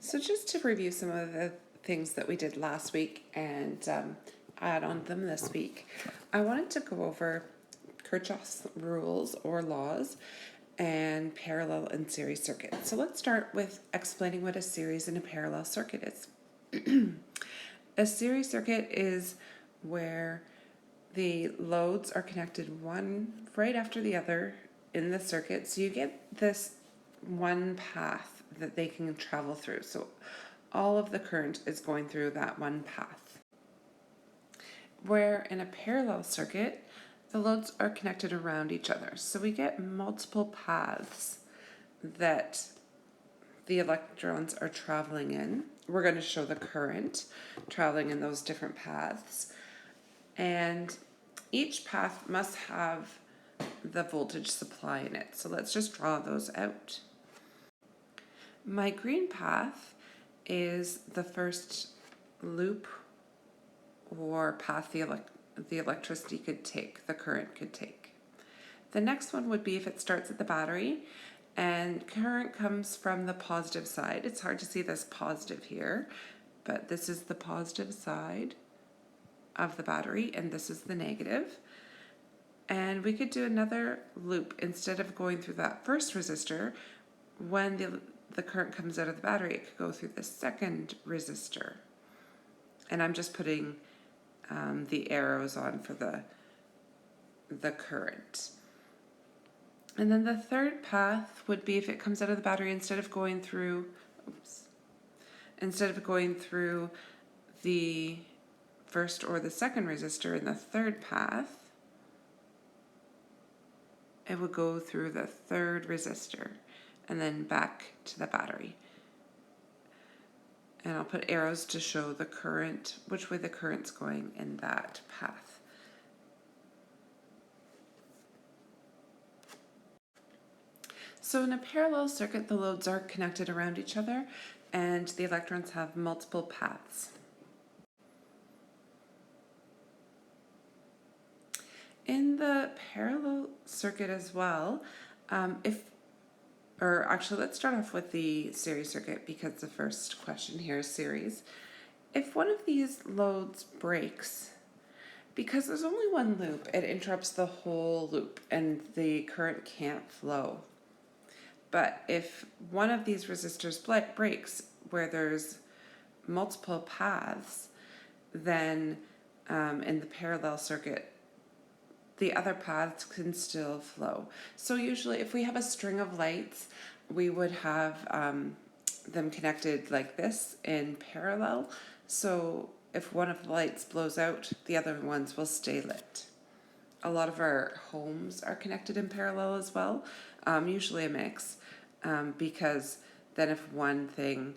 So just to review some of the things that we did last week and add on them this week, I wanted to go over Kirchhoff's rules or laws and parallel and series circuits. So let's start with explaining what a series and a parallel circuit is. A series circuit is where the loads are connected one right after the other in the circuit, so you get this one path that they can travel through. So all of the current is going through that one path. Where in a parallel circuit, the loads are connected around each other. So we get multiple paths that the electrons are traveling in. We're going to show the current traveling in those different paths. And each path must have the voltage supply in it. So let's just draw those out. My green path is the first loop or path the electricity could take, the current could take. The next one would be if it starts at the battery and current comes from the positive side. It's hard to see this positive here, but this is the positive side of the battery and this is the negative. And we could do another loop. Instead of going through that first resistor, when the current comes out of the battery, it could go through the second resistor. And I'm just putting the arrows on for the current. And then the third path would be if it comes out of the battery, instead of going through the first or the second resistor in the third path, it would go through the third resistor and then back to the battery. And I'll put arrows to show the current, which way the current's going in that path. So in a parallel circuit, the loads are connected around each other and the electrons have multiple paths. In the parallel circuit as well, let's start off with the series circuit because the first question here is series. If one of these loads breaks, because there's only one loop, it interrupts the whole loop and the current can't flow. But if one of these resistors breaks where there's multiple paths, then in the parallel circuit, the other paths can still flow. So usually if we have a string of lights, we would have them connected like this in parallel. So if one of the lights blows out, the other ones will stay lit. A lot of our homes are connected in parallel as well, usually a mix, because then if one thing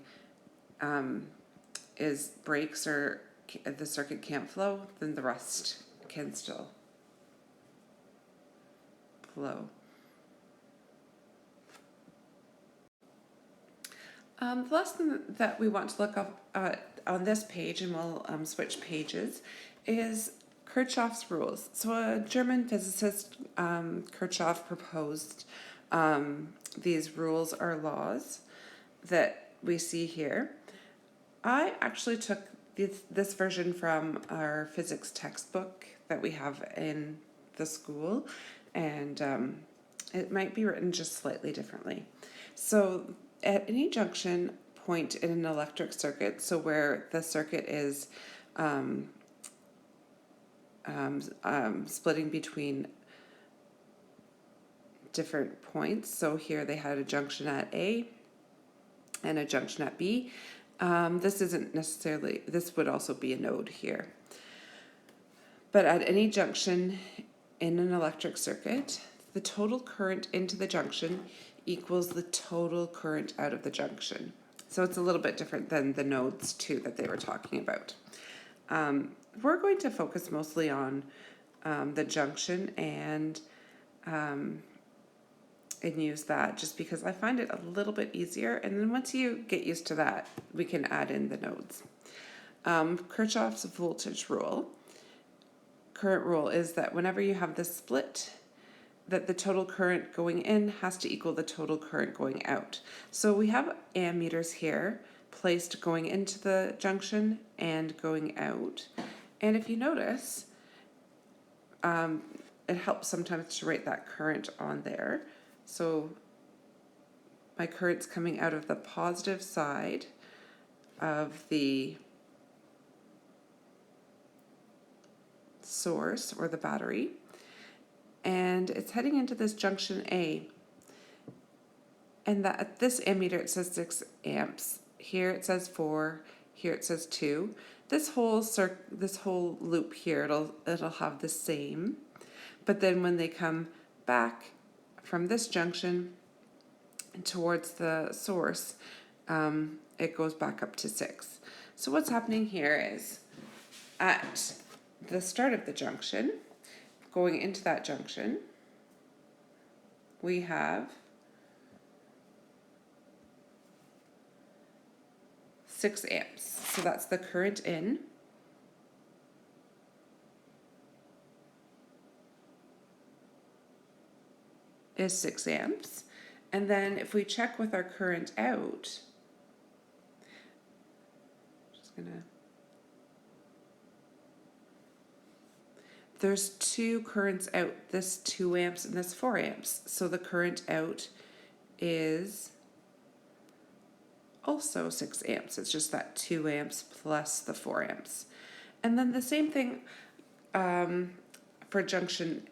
breaks or the circuit can't flow, then the rest can still flow. The last thing that we want to look up on this page, and we'll switch pages, is Kirchhoff's rules. So a German physicist, Kirchhoff, proposed these rules or laws that we see here. I actually took this version from our physics textbook that we have in the school, and it might be written just slightly differently. So at any junction point in an electric circuit, so where the circuit is splitting between different points, so here they had a junction at A and a junction at B. This would also be a node here. But at any junction in an electric circuit, the total current into the junction equals the total current out of the junction. So it's a little bit different than the nodes too that they were talking about. We're going to focus mostly on the junction and use that just because I find it a little bit easier. And then once you get used to that, we can add in the nodes. Kirchhoff's voltage rule, current rule, is that whenever you have this split, that the total current going in has to equal the total current going out. So we have ammeters here placed going into the junction and going out. And if you notice, it helps sometimes to write that current on there. So my current's coming out of the positive side of the source or the battery, and it's heading into this junction A. And that at this ammeter it says 6 amps. Here it says 4. Here it says 2. This whole loop here, it'll have the same. But then when they come back from this junction towards the source, it goes back up to 6. So what's happening here is at the start of the junction, going into that junction, we have 6 amps. So that's the current in. Is 6 amps. And then if we check with our current out, there's 2 currents out, this 2 amps and this 4 amps. So the current out is also 6 amps. It's just that 2 amps plus the 4 amps. And then the same thing for junction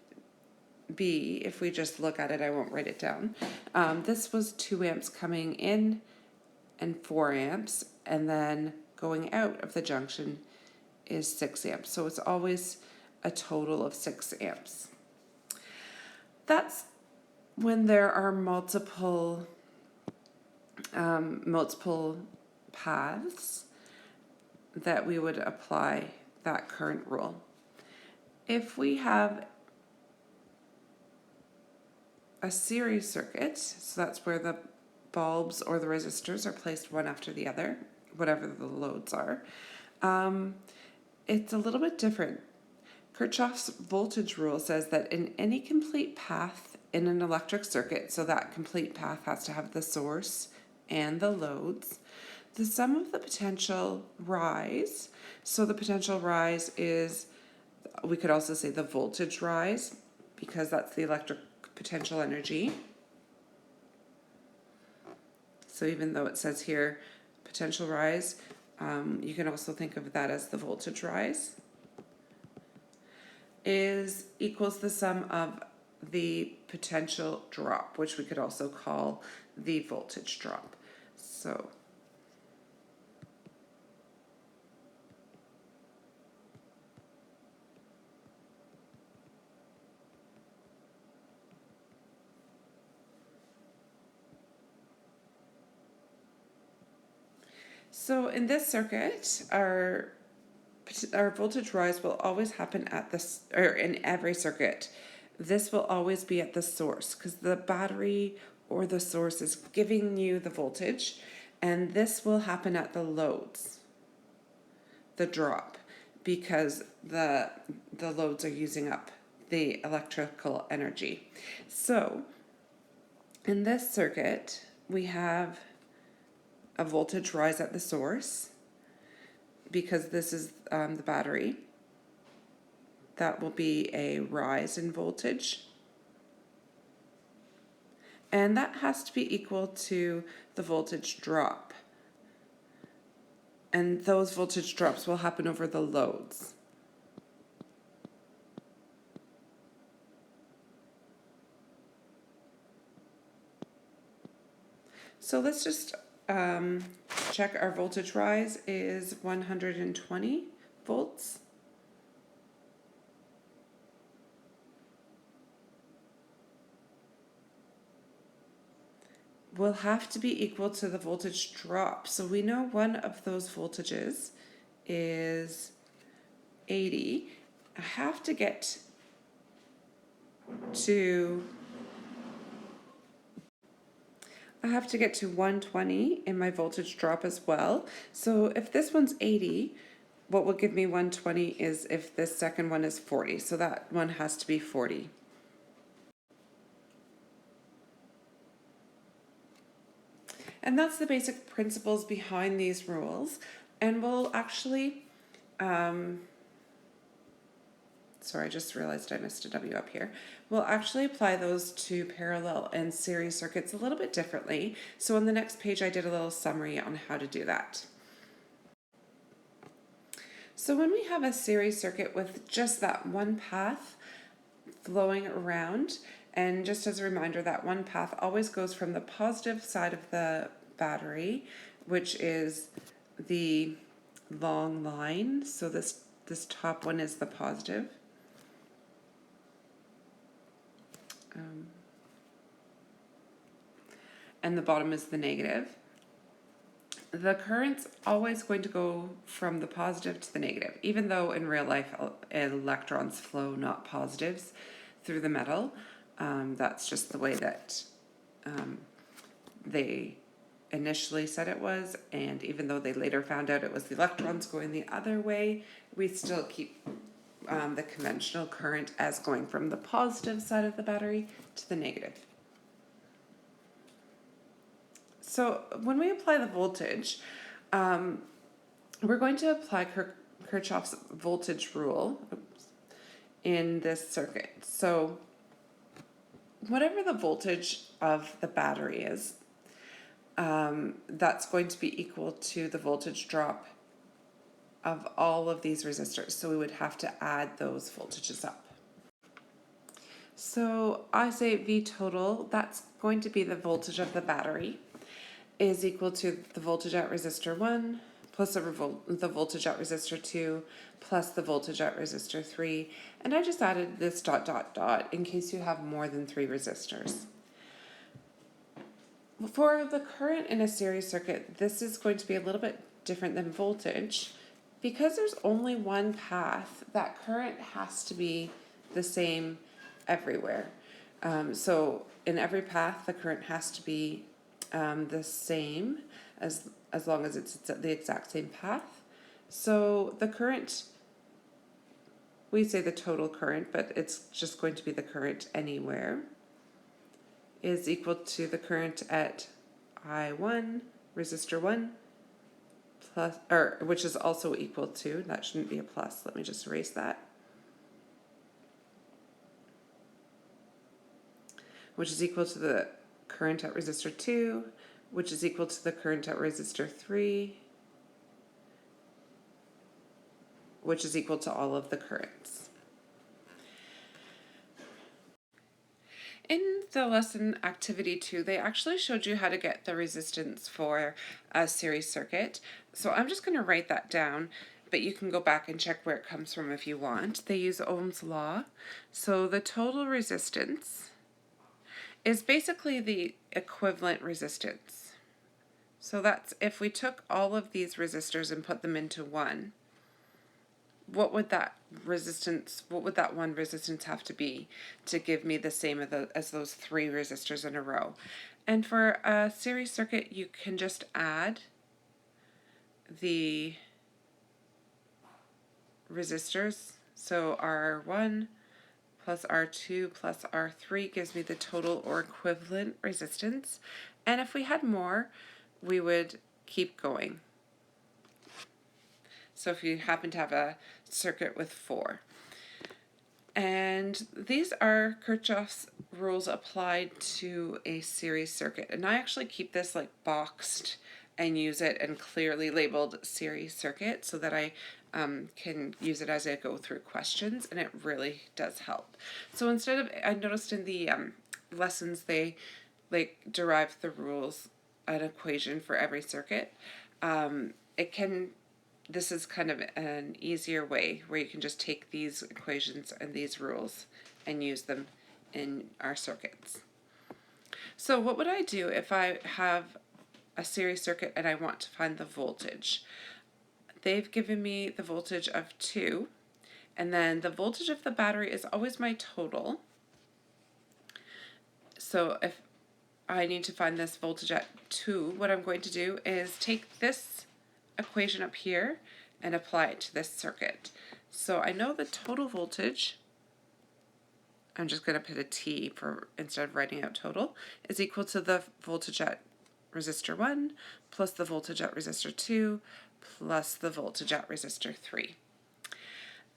B. If we just look at it, I won't write it down. This was 2 amps coming in and 4 amps, and then going out of the junction is 6 amps. So it's always a total of 6 amps. That's when there are multiple paths that we would apply that current rule. If we have a series circuit, so that's where the bulbs or the resistors are placed one after the other, whatever the loads are, it's a little bit different. Kirchhoff's voltage rule says that in any complete path in an electric circuit, so that complete path has to have the source and the loads, the sum of the potential rise, so the potential rise is, we could also say the voltage rise, because that's the electric potential energy. So even though it says here potential rise, you can also think of that as the voltage rise, is equals the sum of the potential drop, which we could also call the voltage drop. So in this circuit, our voltage rise will always happen at this, or in every circuit. This will always be at the source, because the battery or the source is giving you the voltage, and this will happen at the loads, the drop, because the loads are using up the electrical energy. So in this circuit, we have a voltage rise at the source, because this is the battery. That will be a rise in voltage. And that has to be equal to the voltage drop. And those voltage drops will happen over the loads. So let's just check. Our voltage rise is 120 volts. Will have to be equal to the voltage drop. So we know one of those voltages is 80. I have to get to 120 in my voltage drop as well. So if this one's 80, what will give me 120 is if this second one is 40. So that one has to be 40. And that's the basic principles behind these rules. And we'll actually, sorry, I just realized I missed a W up here. We'll actually apply those to parallel and series circuits a little bit differently. So on the next page, I did a little summary on how to do that. So when we have a series circuit with just that one path flowing around, and just as a reminder, that one path always goes from the positive side of the battery, which is the long line. So this top one is the positive. And the bottom is the negative. The current's always going to go from the positive to the negative, even though in real life electrons flow, not positives, through the metal. That's just the way that they initially said it was, and even though they later found out it was the electrons going the other way, we still keep the conventional current as going from the positive side of the battery to the negative. So when we apply the voltage, we're going to apply Kirchhoff's voltage rule in this circuit. So whatever the voltage of the battery is, that's going to be equal to the voltage drop of all of these resistors. So we would have to add those voltages up. So I say V total, that's going to be the voltage of the battery, is equal to the voltage at resistor 1 plus the voltage at resistor 2 plus the voltage at resistor 3. And I just added this ... in case you have more than 3 resistors. For the current in a series circuit, this is going to be a little bit different than voltage. Because there's only one path, that current has to be the same everywhere. So in every path, the current has to be the same as long as it's the exact same path. So the current, we say the total current, but it's just going to be the current anywhere, is equal to the current at I1, resistor 1, plus, or which is also equal to, that shouldn't be a plus, let me just erase that, which is equal to the current at resistor 2, which is equal to the current at resistor 3, which is equal to all of the currents. In the lesson activity 2, they actually showed you how to get the resistance for a series circuit. So I'm just going to write that down, but you can go back and check where it comes from if you want. They use Ohm's law. So the total resistance is basically the equivalent resistance. So that's if we took all of these resistors and put them into one, what would that one resistance have to be to give me the same as those 3 resistors in a row? And for a series circuit, you can just add the resistors. So R1 plus R2 plus R3 gives me the total or equivalent resistance. And if we had more, we would keep going. So if you happen to have a circuit with 4. And these are Kirchhoff's rules applied to a series circuit. And I actually keep this like boxed and use it and clearly labeled series circuit so that I can use it as I go through questions, and it really does help. So instead of, I noticed in the lessons they like derive the rules, an equation for every circuit. This is kind of an easier way where you can just take these equations and these rules and use them in our circuits. So what would I do if I have a series circuit and I want to find the voltage? They've given me the voltage of 2, and then the voltage of the battery is always my total. So if I need to find this voltage at 2, what I'm going to do is take this equation up here and apply it to this circuit. So I know the total voltage, I'm just going to put a T for instead of writing out total, is equal to the voltage at resistor 1 plus the voltage at resistor 2 plus the voltage at resistor 3.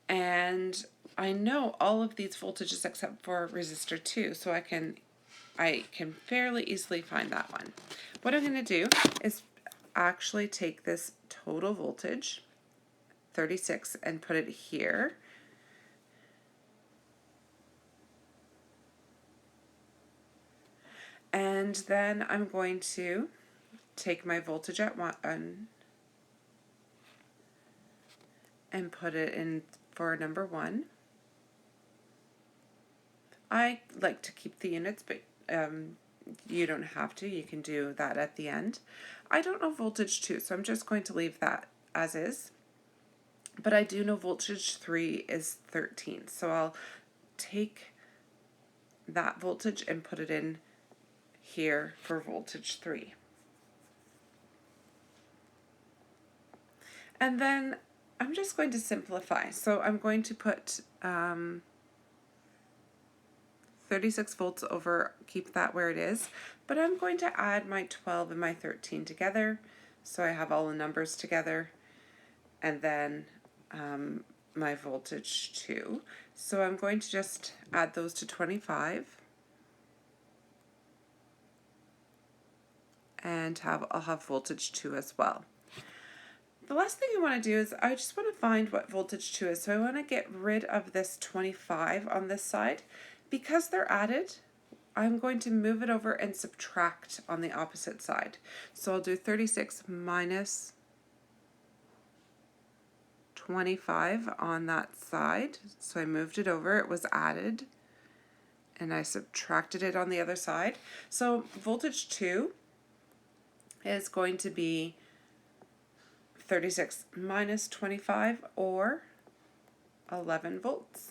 And I know all of these voltages except for resistor 2, so I can fairly easily find that one. What I'm going to do is actually take this total voltage, 36, and put it here. And then I'm going to take my voltage at 1 and put it in for number 1. I like to keep the units, but you don't have to. You can do that at the end. I don't know voltage 2, so I'm just going to leave that as is. But I do know voltage 3 is 13, so I'll take that voltage and put it in here for voltage 3. And then I'm just going to simplify. So I'm going to put 36 volts over, keep that where it is, but I'm going to add my 12 and my 13 together, so I have all the numbers together, and then my voltage 2. So I'm going to just add those to 25, and I'll have voltage 2 as well. The last thing I want to do is I just want to find what voltage 2 is, so I want to get rid of this 25 on this side. Because they're added, I'm going to move it over and subtract on the opposite side. So I'll do 36 minus 25 on that side. So I moved it over, it was added, and I subtracted it on the other side. So voltage 2 is going to be 36 minus 25, or 11 volts.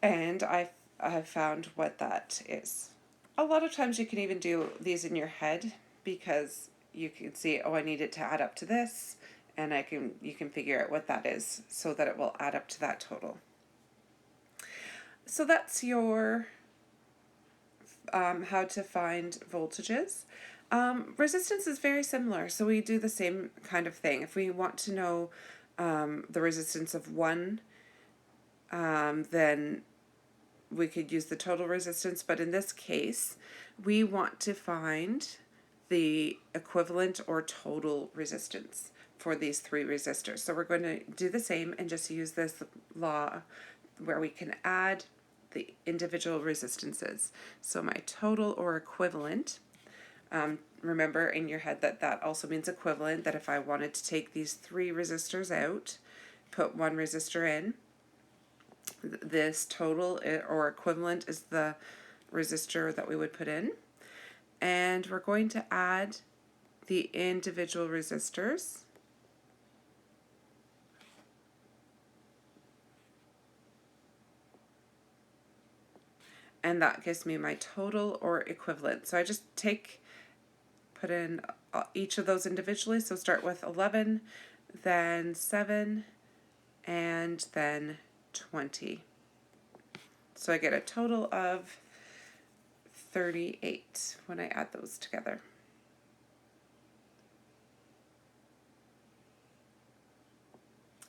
And I've found what that is. A lot of times you can even do these in your head, because you can see, oh, I need it to add up to this, and you can figure out what that is so that it will add up to that total. So that's your how to find voltages. Resistance is very similar, so we do the same kind of thing. If we want to know the resistance of 1, then we could use the total resistance, but in this case, we want to find the equivalent or total resistance for these 3 resistors. So we're going to do the same and just use this law where we can add the individual resistances. So my total or equivalent, remember in your head that also means equivalent, that if I wanted to take these 3 resistors out, put 1 resistor in, this total or equivalent is the resistor that we would put in, and we're going to add the individual resistors, and that gives me my total or equivalent. So I just put in each of those individually. So start with 11, then 7, and then 20. So I get a total of 38 when I add those together.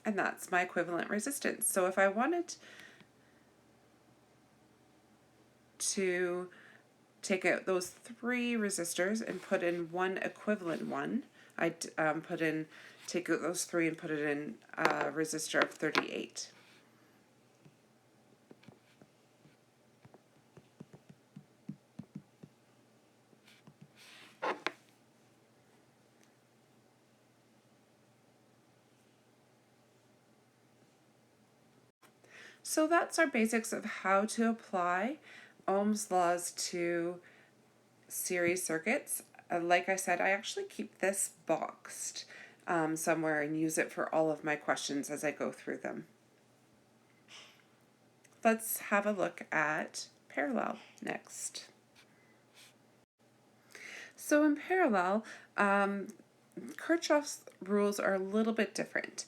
And that's my equivalent resistance. So if I wanted to take out those 3 resistors and put in one equivalent one, I'd take out those 3 and put it in a resistor of 38. So that's our basics of how to apply Ohm's laws to series circuits. Like I said, I actually keep this boxed somewhere and use it for all of my questions as I go through them. Let's have a look at parallel next. So in parallel, Kirchhoff's rules are a little bit different.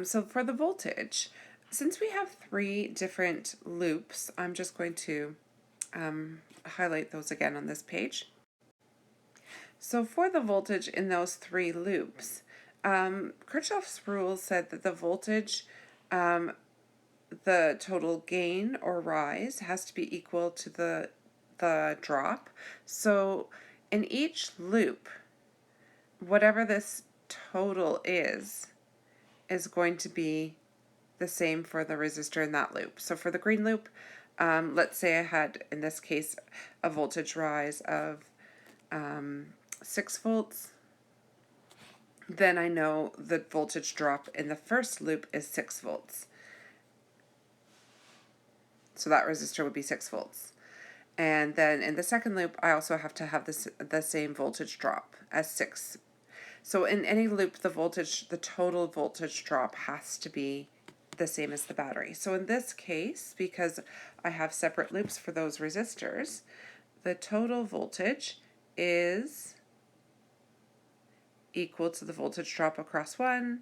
So for the voltage, since we have 3 different loops, I'm just going to highlight those again on this page. So for the voltage in those 3 loops, Kirchhoff's rule said that the voltage, the total gain or rise has to be equal to the drop. So in each loop, whatever this total is going to be the same for the resistor in that loop. So for the green loop, let's say I had, in this case, a voltage rise of 6 volts. Then I know the voltage drop in the first loop is 6 volts. So that resistor would be 6 volts. And then in the second loop, I also have to have the same voltage drop as 6. So in any loop, the total voltage drop has to be the same as the battery. So in this case, because I have separate loops for those resistors, the total voltage is equal to the voltage drop across 1,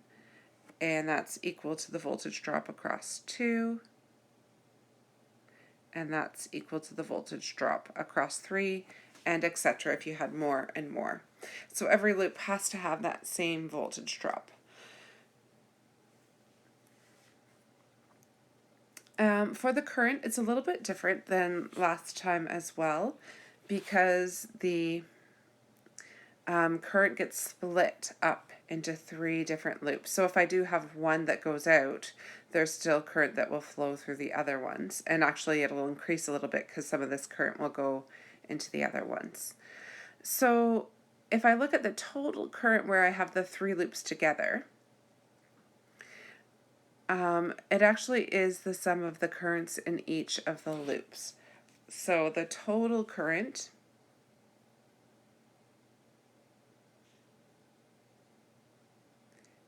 and that's equal to the voltage drop across 2, and that's equal to the voltage drop across 3, and etc. if you had more and more. So every loop has to have that same voltage drop. For the current, it's a little bit different than last time as well, because the current gets split up into 3 different loops. So if I do have one that goes out, there's still current that will flow through the other ones. And actually it'll increase a little bit because some of this current will go into the other ones. So if I look at the total current where I have the 3 loops together, it actually is the sum of the currents in each of the loops. So the total current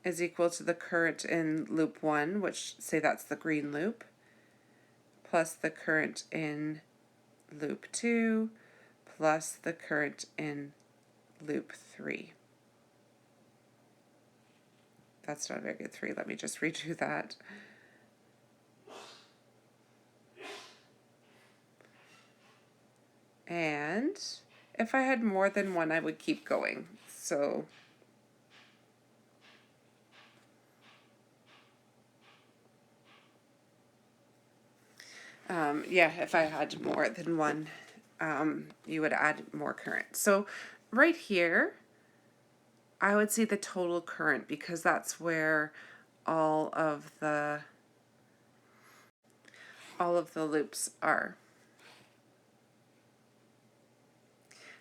is equal to the current in loop 1, which say that's the green loop, plus the current in loop 2, plus the current in loop 3. That's not a very good 3. Let me just redo that. And if I had more than one, I would keep going. So yeah, if I had more than one, you would add more current. So right here, I would say the total current, because that's where all of the loops are.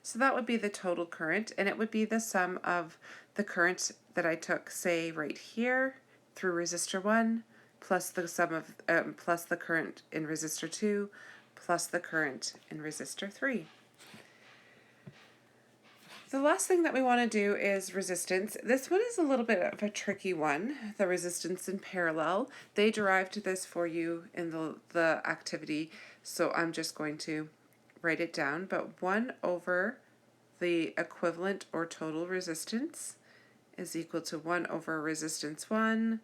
So that would be the total current, and it would be the sum of the current that I took, say, right here through resistor 1, plus the sum of plus the current in resistor 2, plus the current in resistor 3. The last thing that we want to do is resistance. This one is a little bit of a tricky one, the resistance in parallel. They derived this for you in the activity, so I'm just going to write it down. But 1 over the equivalent or total resistance is equal to 1 over resistance 1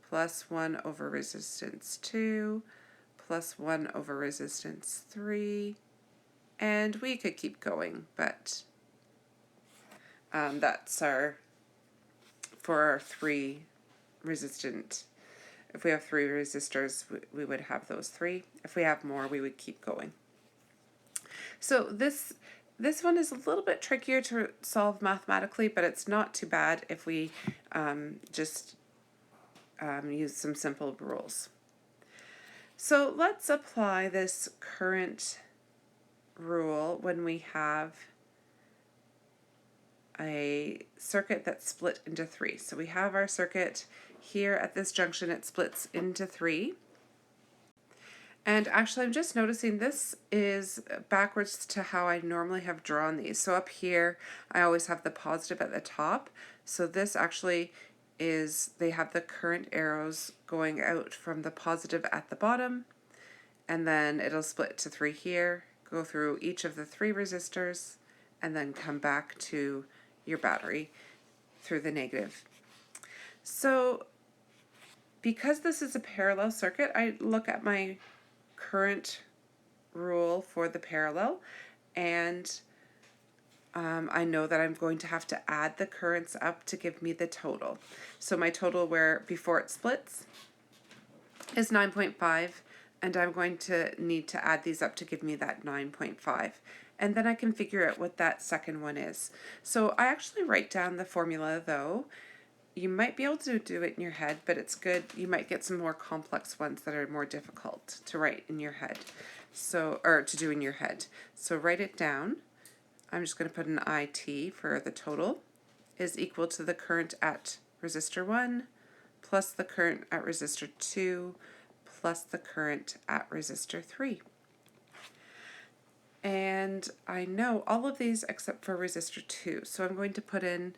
plus 1 over resistance 2 plus 1 over resistance 3. And we could keep going, but that's for our 3 resistant. If we have 3 resistors, we would have those 3. If we have more, we would keep going. So this one is a little bit trickier to solve mathematically, but it's not too bad if we just use some simple rules. So let's apply this current rule when we have a circuit that's split into 3. So we have our circuit here at this junction, it splits into 3. And actually, I'm just noticing this is backwards to how I normally have drawn these. So up here, I always have the positive at the top. So this actually is, they have the current arrows going out from the positive at the bottom, and then it'll split to 3 here, go through each of the 3 resistors, and then come back to your battery through the negative. So because this is a parallel circuit, I look at my current rule for the parallel, and I know that I'm going to have to add the currents up to give me the total. So my total where before it splits is 9.5, and I'm going to need to add these up to give me that 9.5. And then I can figure out what that second one is. So I actually write down the formula though. You might be able to do it in your head, but it's good. You might get some more complex ones that are more difficult to write in your head. So, or to do in your head. So write it down. I'm just going to put an IT for the total is equal to the current at resistor 1 plus the current at resistor 2 plus the current at resistor 3. And I know all of these except for resistor 2. So I'm going to put in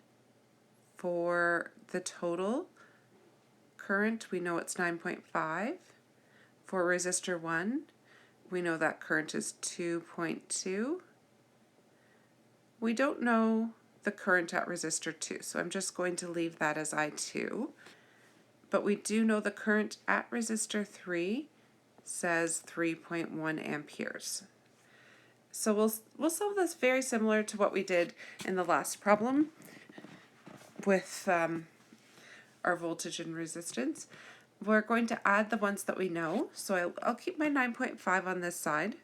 for the total current, we know it's 9.5. For resistor 1, we know that current is 2.2. We don't know the current at resistor 2, so I'm just going to leave that as I2. But we do know the current at resistor 3 says 3.1 amperes. So we'll solve this very similar to what we did in the last problem with our voltage and resistance. We're going to add the ones that we know. So I'll keep my 9.5 on this side.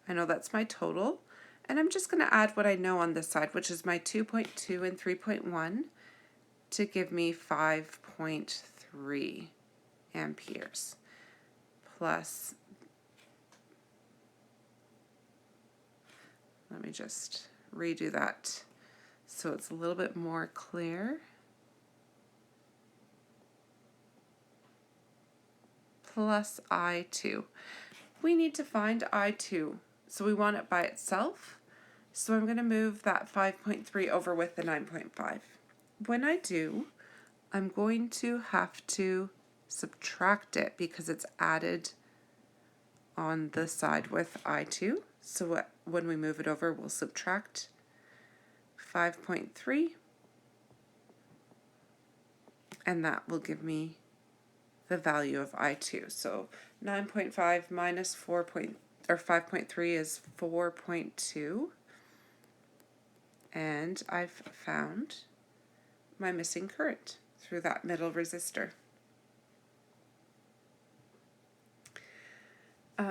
I know that's my total. And I'm just going to add what I know on this side, which is my 2.2 and 3.1 to give me 5.3 amperes plus, let me just redo that so it's a little bit more clear. Plus I2. We need to find I2. So we want it by itself. So I'm going to move that 5.3 over with the 9.5. When I do, I'm going to have to subtract it because it's added on the side with I2. So when we move it over, we'll subtract 5.3, and that will give me the value of I2. So 9.5 minus 5.3 is 4.2, and I've found my missing current through that middle resistor.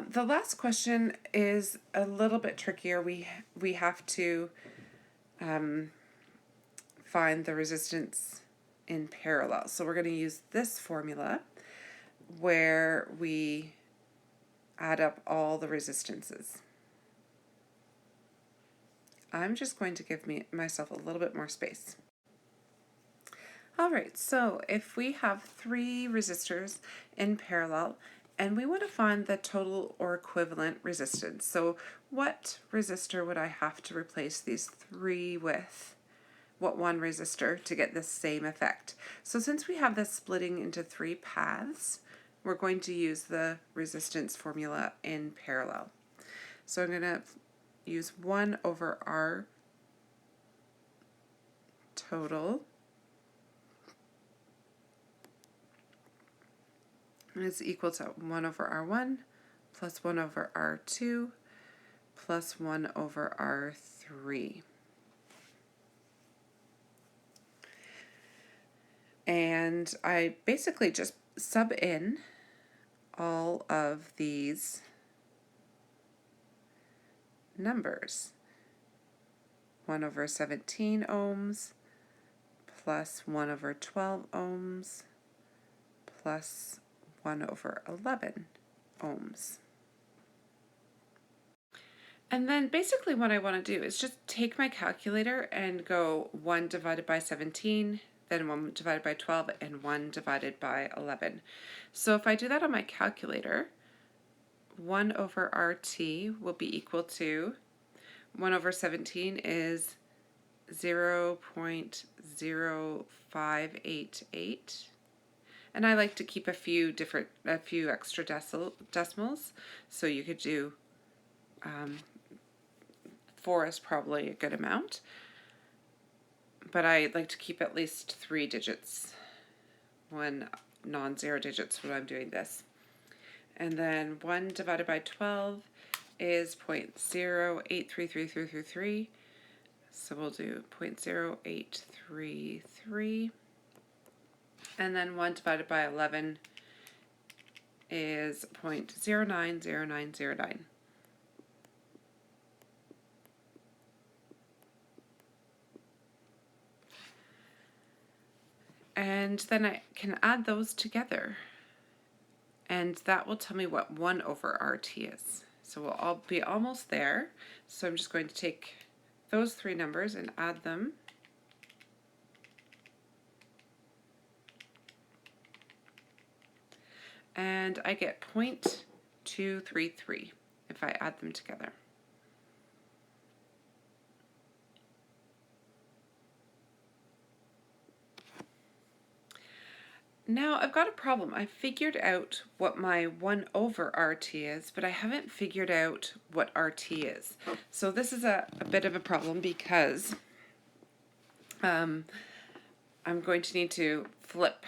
The last question is a little bit trickier. We have to find the resistance in parallel. So we're going to use this formula where we add up all the resistances. I'm just going to give myself a little bit more space. Alright, so if we have 3 resistors in parallel and we want to find the total or equivalent resistance, so what resistor would I have to replace these 3 with? What one resistor to get the same effect? So since we have this splitting into 3 paths, we're going to use the resistance formula in parallel. So I'm going to use 1 over R total is equal to 1 over R1 plus 1 over R2 plus 1 over R3. And I basically just sub in all of these numbers. 1 over 17 ohms plus 1 over 12 ohms plus 1 over 11 ohms. And then basically what I want to do is just take my calculator and go 1 divided by 17, then 1 divided by 12, and 1 divided by 11. So if I do that on my calculator, 1 over RT will be equal to 1 over 17 is 0.0588. And I like to keep a few extra decimals, so you could do 4 is probably a good amount, but I like to keep at least 3 digits, 1 non-zero digits when I'm doing this. And then 1 divided by 12 is 0.083333. So we'll do 0.0833. And then 1 divided by 11 is 0.090909. And then I can add those together. And that will tell me what 1 over RT is. So we'll all be almost there. So I'm just going to take those three numbers and add them. And I get 0.233 if I add them together. Now I've got a problem. I figured out what my 1 over RT is, but I haven't figured out what RT is. So this is a bit of a problem because I'm going to need to flip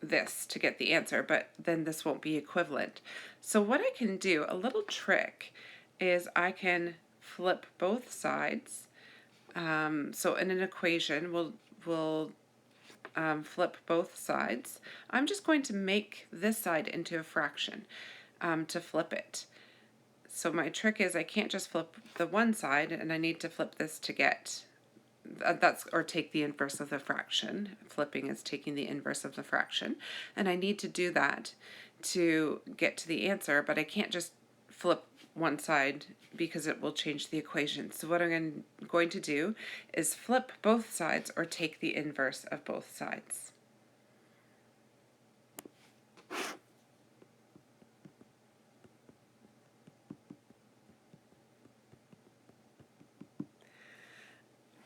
this to get the answer, but then this won't be equivalent. So what I can do, a little trick, is I can flip both sides. So in an equation, we'll flip both sides. I'm just going to make this side into a fraction to flip it. So my trick is I can't just flip the one side, and I need to flip this to get or take the inverse of the fraction. Flipping is taking the inverse of the fraction, and I need to do that to get to the answer, but I can't just flip one side because it will change the equation. So what I'm going to do is flip both sides or take the inverse of both sides.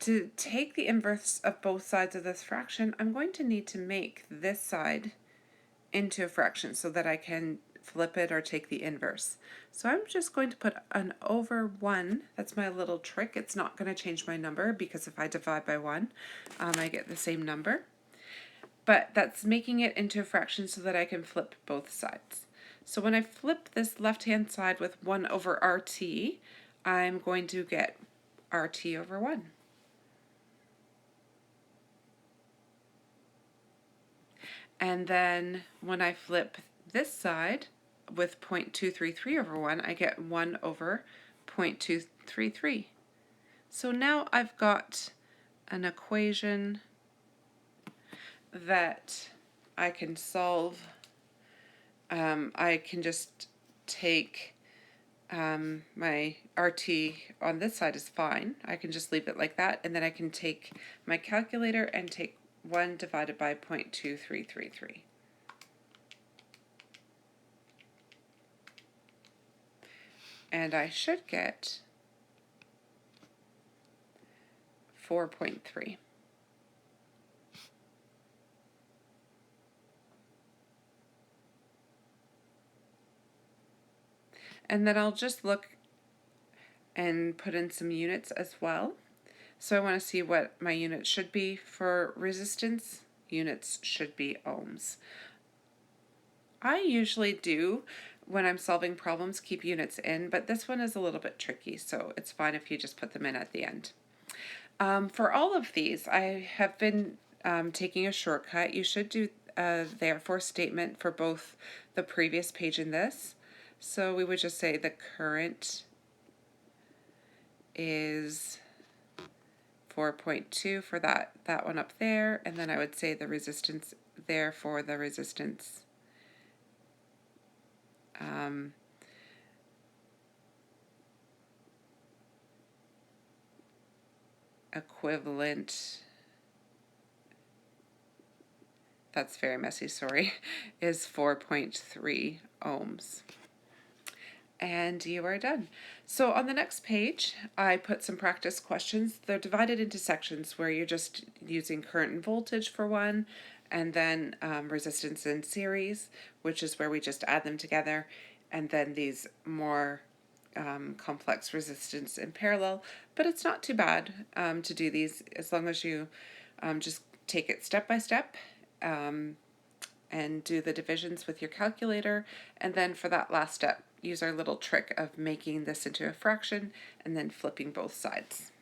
To take the inverse of both sides of this fraction, I'm going to need to make this side into a fraction so that I can flip it or take the inverse. So I'm just going to put an over 1. That's my little trick. It's not going to change my number because if I divide by 1, I get the same number. But that's making it into a fraction so that I can flip both sides. So when I flip this left-hand side with 1 over RT, I'm going to get RT over 1. And then when I flip this side with 0.233 over 1, I get 1 over 0.233. So now I've got an equation that I can solve. I can just take my RT on this side is fine. I can just leave it like that, and then I can take my calculator and take 1 divided by 0.2333. And I should get 4.3. And then I'll just look and put in some units as well. So I want to see what my units should be for resistance. Units should be ohms. I usually do, when I'm solving problems, keep units in, but this one is a little bit tricky, so it's fine if you just put them in at the end. For all of these, I have been taking a shortcut. You should do a therefore statement for both the previous page and this. So we would just say the current is 4.2 for that one up there, and then I would say the resistance, therefore the resistance equivalent, that's very messy, sorry, is 4.3 ohms. And you are done. So on the next page, I put some practice questions. They're divided into sections where you're just using current and voltage for one, and then resistance in series, which is where we just add them together, and then these more complex resistance in parallel. But it's not too bad to do these as long as you just take it step by step and do the divisions with your calculator. And then for that last step, use our little trick of making this into a fraction and then flipping both sides.